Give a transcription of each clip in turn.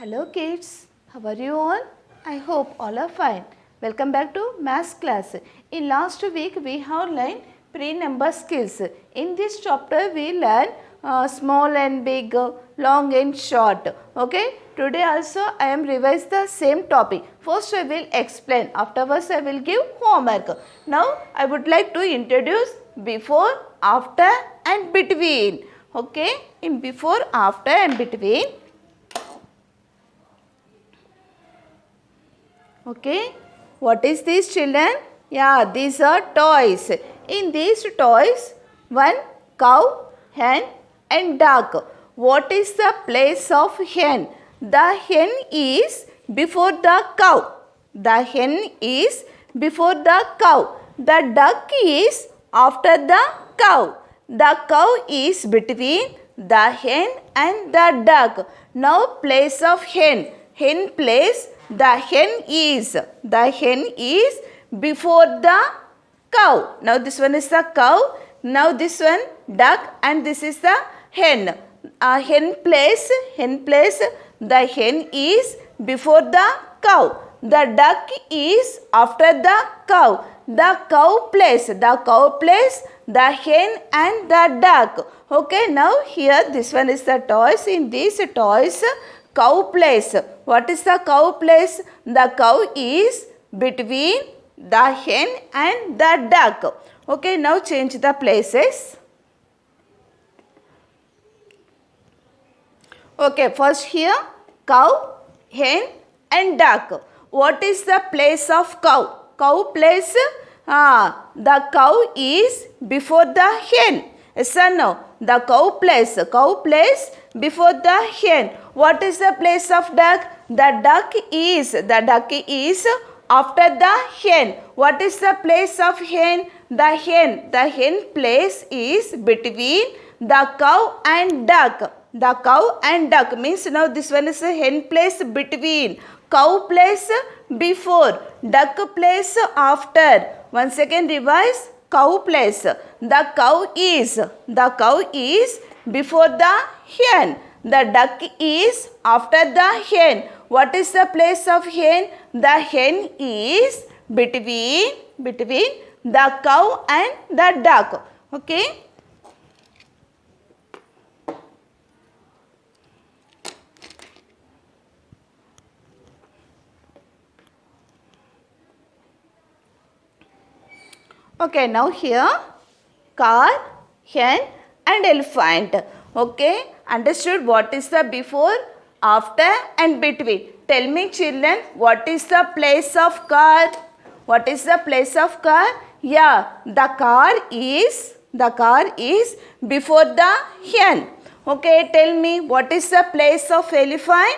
Hello kids, how are you all? I hope all are fine. Welcome back to Maths class. In last week we have learned pre-number skills. In this chapter we learn small and big, long and short. Okay, today also I am revise the same topic. First I will explain, afterwards I will give homework. Now I would like to introduce before, after and between. Okay, in before, after and between. Okay, what is these children? Yeah, these are toys. In these toys, one cow, hen and duck. What is the place of hen? The hen is before the cow. The hen is before the cow. The duck is after the cow. The cow is between the hen and the duck. Now place of hen. Hen place, the hen is before the cow. Now this one is the cow. Now this one duck and this is the hen. Hen place, the hen is before the cow. The duck is after the cow. The cow place, the hen and the duck. Okay, now here this one is the toys. In these toys, cow place. What is the cow place? The cow is between the hen and the duck. Okay, now change the places. Okay, first here cow, hen and duck. What is the place of cow? Cow place, the cow is before the hen. Yes or no? The cow place before the hen. What is the place of duck? The duck is after the hen. What is the place of hen? The hen place is between the cow and duck. The cow and duck means now this one is a hen place between, cow place before, duck place after. Once again revise. Cow place. The cow is before the hen. The duck is after the hen. What is the place of hen? The hen is between the cow and the duck. Okay. Okay, now here car, hen and elephant. Okay, understood what is the before, after and between. Tell me children, what is the place of car? What is the place of car? Yeah, the car is before the hen. Okay, tell me what is the place of elephant?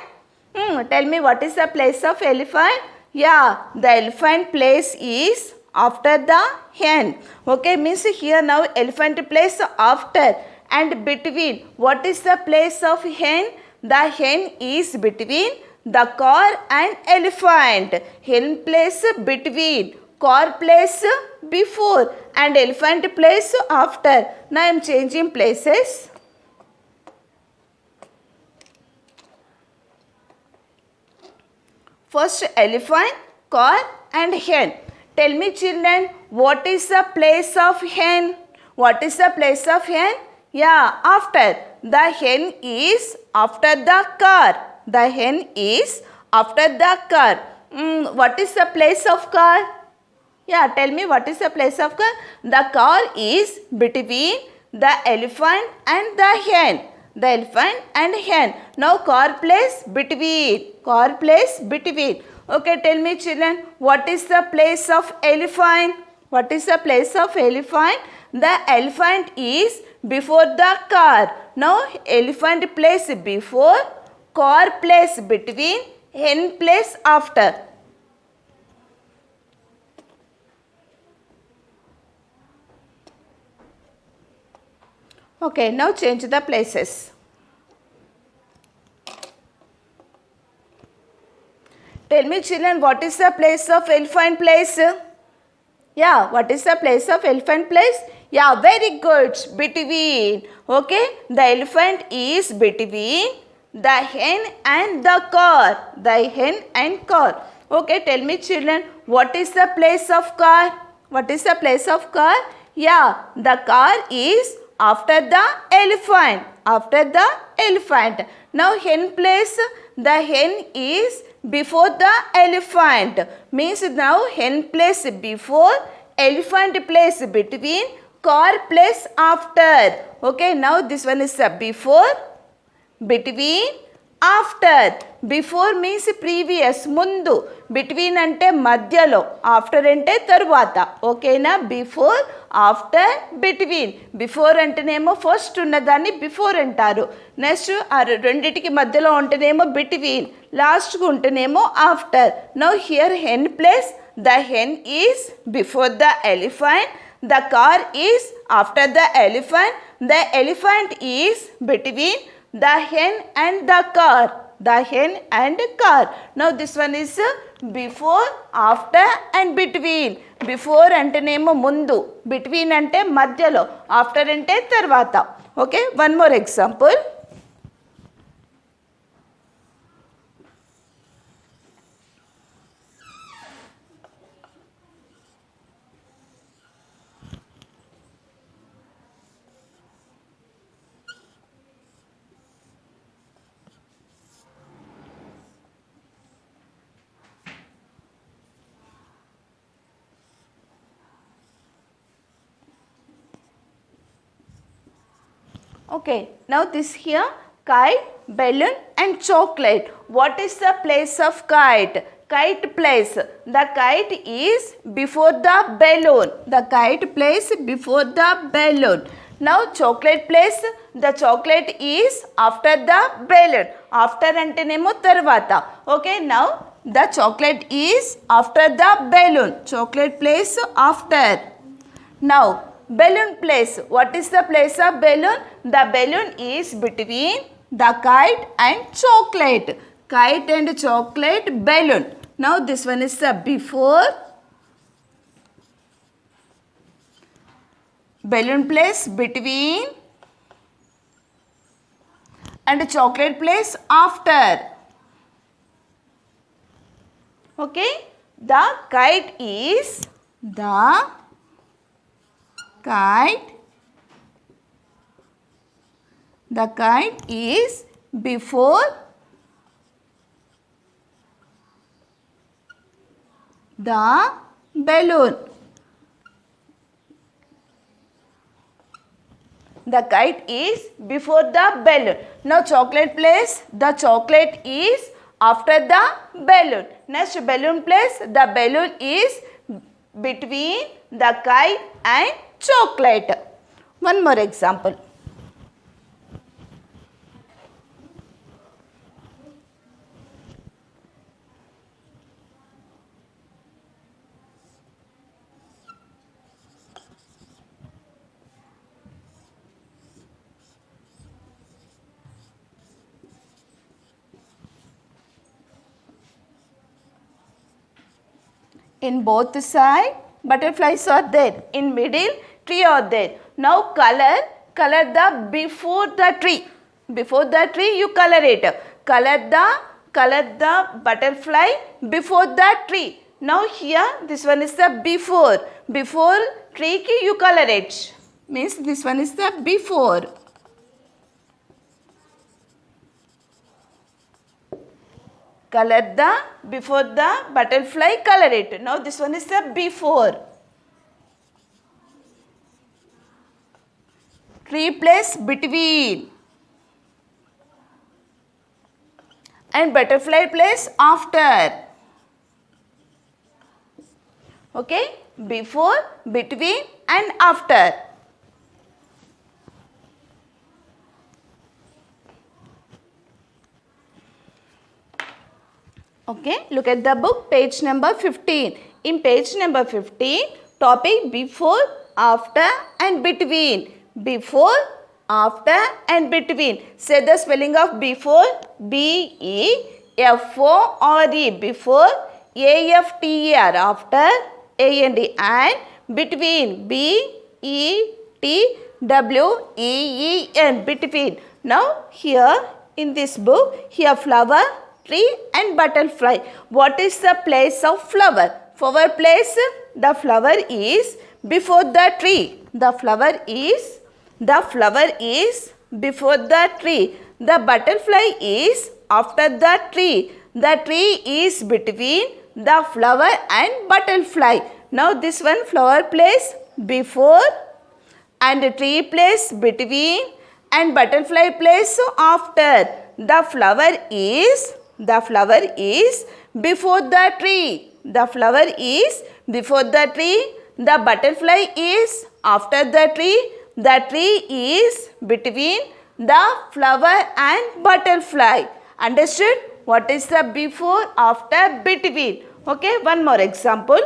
Tell me what is the place of elephant? Yeah, the elephant place is after the hen. Okay, means here now elephant place after and between. What is the place of hen? The hen is between the car and elephant. Hen place between, car place before and elephant place after. Now I am changing places. First elephant, car and hen. Tell me children, what is the place of hen? What is the place of hen? Yeah, after. The hen is after the car. The hen is after the car. What is the place of car? Yeah, tell me what is the place of car? The car is between the elephant and the hen. The elephant and hen. Now car place between. Okay, tell me children, what is the place of elephant? What is the place of elephant? The elephant is before the car. Now elephant place before, car place between, hen place after. Okay, now change the places. Tell me children, what is the place of elephant place? Yeah, what is the place of elephant place? Yeah, very good. Between. Okay, the elephant is between the hen and the car. The hen and car. Okay, tell me children, what is the place of car? What is the place of car? Yeah, the car is after the elephant. After the elephant. Now hen place, the hen is before the elephant. Means now hen place before, elephant place between, car place after. Okay, now this one is before, between, after. Before means previous, mundu. Between ante madhyalo. After ante tarvata. Okay na? Before, after, between. Before antenemo first unnadani before antaru. Next renditiki madhyalo untenemo between. Last untenemo after. Now here hen place. The hen is before the elephant. The car is after the elephant. The elephant is between the hen and the car. The hen and car. Now this one is before, after and between. Before antenemo mundu. Between ante madhyalo. After ante tarvata. Okay, one more example. Okay, now this here kite, balloon and chocolate. What is the place of kite? Kite place. The kite is before the balloon. The kite place before the balloon. Now chocolate place. The chocolate is after the balloon. After antenemo tarvata. Okay, now the chocolate is after the balloon. Chocolate place after. Now balloon place. What is the place of balloon? The balloon is between the kite and chocolate. Kite and chocolate balloon. Now this one is the before. Balloon place between. And chocolate place after. Okay. The kite is the kite. The kite is before the balloon. The kite is before the balloon. Now chocolate place, the chocolate is after the balloon. Next balloon place, the balloon is between the kite and chocolate. One more example. In both sides, butterflies are there. In middle, tree are there. Now color the before the tree. Before the tree, you color it. Color the butterfly before the tree. Now here, this one is the before. Before tree ki you color it. Means this one is the before. Color the before the butterfly, color it. Now this one is the before. Tree place between. And butterfly place after. Okay? Before, between and after. Okay, look at the book, page number 15. In page number 15, topic before, after and between. Before, after and between. Say the spelling of before. B-E-F-O-R-E. Before. A-F-T-E-R. After. A-N-D. And between. B-E-T-W-E-E-N. Between. Now here in this book, here flower, tree and butterfly. What is the place of flower? Flower place, the flower is before the tree. The flower is before the tree. The butterfly is after the tree. The tree is between the flower and butterfly. Now this one flower place before and tree place between and butterfly place after. The flower is before the tree. The flower is before the tree. The butterfly is after the tree. The tree is between the flower and butterfly. Understood? What is the before, after, between? Okay, one more example.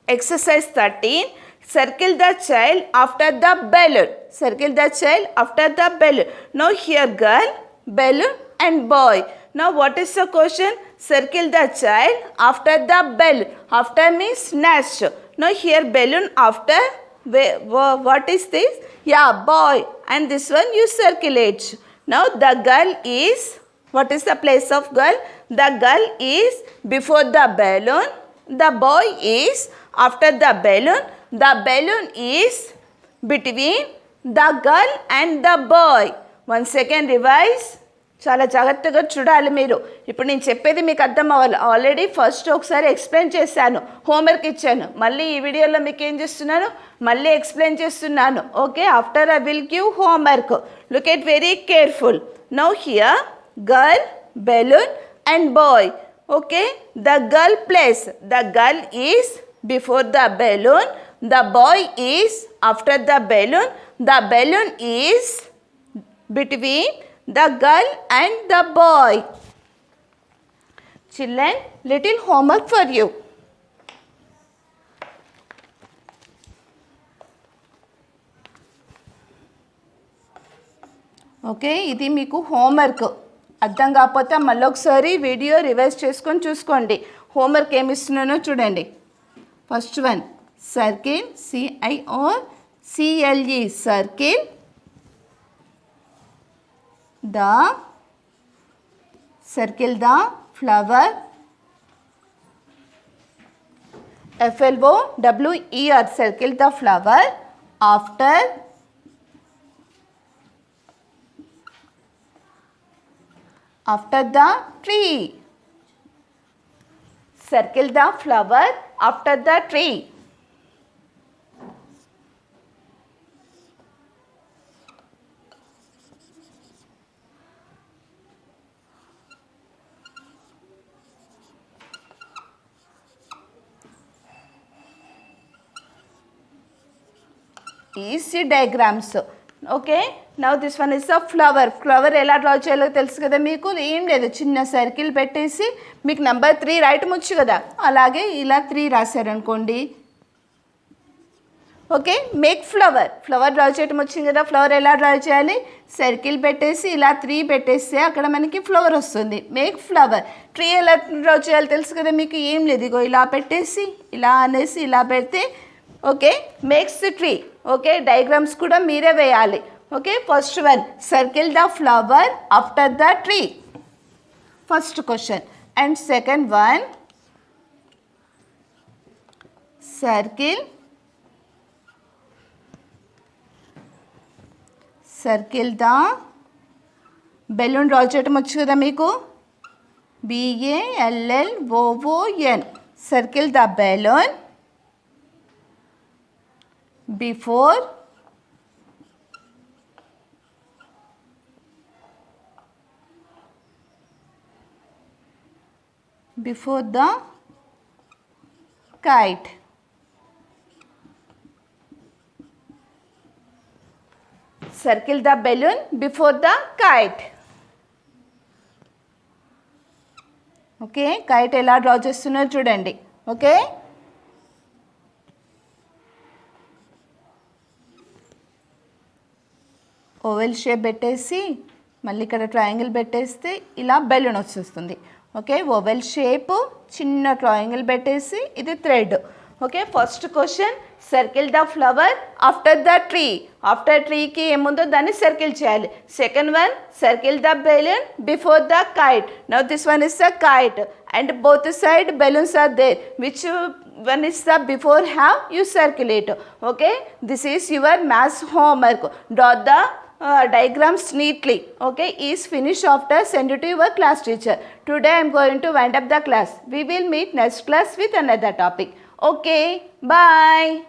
Exercise 13. Circle the child after the balloon. Circle the child after the balloon. Now here girl, balloon and boy. Now what is the question? Circle the child after the balloon. After means next. Now here balloon after. What is this? Yeah, boy. And this one you circulate. Now the girl is, what is the place of girl? The girl is before the balloon. The boy is after the balloon. The balloon is between the girl and the boy. Once again revise. చాలా జాగ్రత్తగా చూడాలి మీరు. ఇప్పుడు నేను చెప్పేది మీకు అర్థం అవ్వాలి. ఆల్రెడీ ఫస్ట్ ఒకసారి ఎక్స్ప్లెయిన్ చేశాను, హోంవర్క్ ఇచ్చాను. మళ్ళీ ఈ వీడియోలో మీకు ఏం చేస్తున్నాను, మళ్ళీ ఎక్స్ప్లెయిన్ చేస్తున్నాను. Okay, after I will give homework. Look at very careful. Now here girl, balloon and boy. Okay, the girl place. The girl is before the balloon. The boy is after the balloon. The balloon is between the girl and the boy. Children, little homework for you. Okay, ఇది మీకు homework. అర్థం కాకపోతే మళ్ళీ ఒకసారి video revise చేసుకొని చూసుకోండి. Homework ఏమి ఇస్తున్నానో చూడండి. First one, circle, CIRCLE, circle circle the flower, FLOWER, circle the flower after the tree. Circle the flower after the tree. Easy diagrams. Okay, now this one is a flower. Flower ఎలా draw చేయాలో తెలుసు కదా మీకు. ఏం లేదు, చిన్న circle పెట్టేసి మీకు నెంబర్ 3 రాయటం కదా, అలాగే ఇలా 3 రాశారనుకోండి. Okay, make flower. Flower draw చేయటం వచ్చింది కదా. ఫ్లవర్ ఎలా డ్రా చేయాలి? సర్కిల్ పెట్టేసి ఇలా 3 పెట్టేస్తే అక్కడ మనకి ఫ్లవర్ వస్తుంది. Make flower. ట్రీ ఎలా డ్రా చేయాలి తెలుసు కదా మీకు. ఏం లేదు, ఇగో ఇలా పెట్టేసి ఇలా అనేసి ఇలా పెడితే okay, makes the tree. Okay, diagrams కూడా మీరే వేయాలి. Okay, first one, circle the flower after the tree. First question. And second one, circle the balloon draw చేయటం వచ్చు కదా మీకు. BALLOON, circle the balloon before the kite. Circle the balloon before the kite. Okay, kite ఎలా draw చేస్తున్నారో చూడండి. Okay, oval shape పెట్టేసి మళ్ళీ ఇక్కడ ట్రయాంగిల్ పెట్టేస్తే ఇలా బెలూన్ వచ్చేస్తుంది. ఓకే, ఓవెల్ షేప్, చిన్న ట్రయాంగిల్ పెట్టేసి ఇది thread. Okay, first question, circle the flower after the tree. After tree ki emundo dani circle cheyali. Second one, circle the balloon before the kite. Now this one is the kite and both side balloons are there. Which one is the before half? You circle it. Okay, this is your maths homework. Draw the diagrams neatly. Okay, is finished after send it to your class teacher. Today I am going to wind up the class. We will meet next class with another topic. Okay, bye.